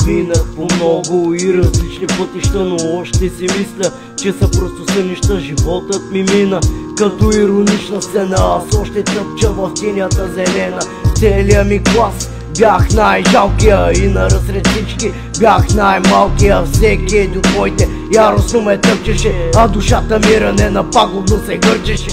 Минах по много и различни пътища, но още си мисля, че са просто сънища. Животът ми мина като иронична сцена. Аз още тъпча в тинята зелена. В целия ми клас бях най-жалкия и насред всички бях най-малкия. Всеки един от моите яростно ме тъпчеше, а душата ми ранена пагубно се гърчеше.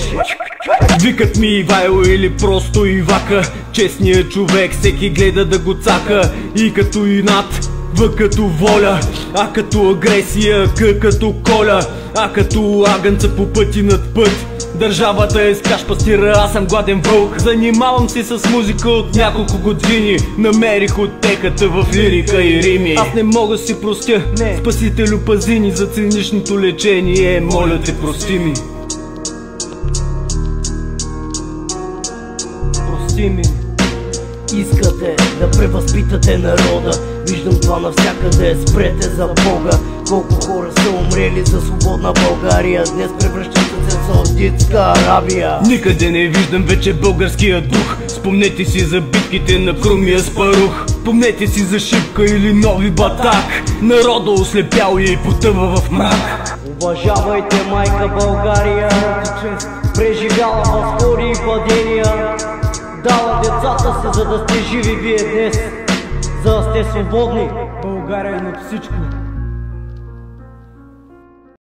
Викат ми Ивайло или просто Ивака, честният човек всеки гледа да го цака. И като инат, В като воля, А като агресия, К като коля, А като агънца по пъти над път. Държавата е скаш пастира, аз съм гладен вълк. Занимавам се с музика от няколко години. Намерих утехата в лирика и рими. Аз не мога да си простя, спасителю пази ни за циничното лечение. Моля те, прости ми. Прости ми. Искате да превъзпитате народа, виждам това навсякъде, спрете за Бога. Колко хора са умрели за свободна България, днес превръщат се в Саудитска Арабия. Никъде не виждам вече българския дух. Спомнете си за битките на Крумия с Парух. Помнете си за Шипка или Нови Батак. Народа ослепял и потъва в мрак. Уважавайте майка България, преживяла възходи и падения. Дала децата си, за да сте живи вие днес, за да сте свободни. България е над всичко.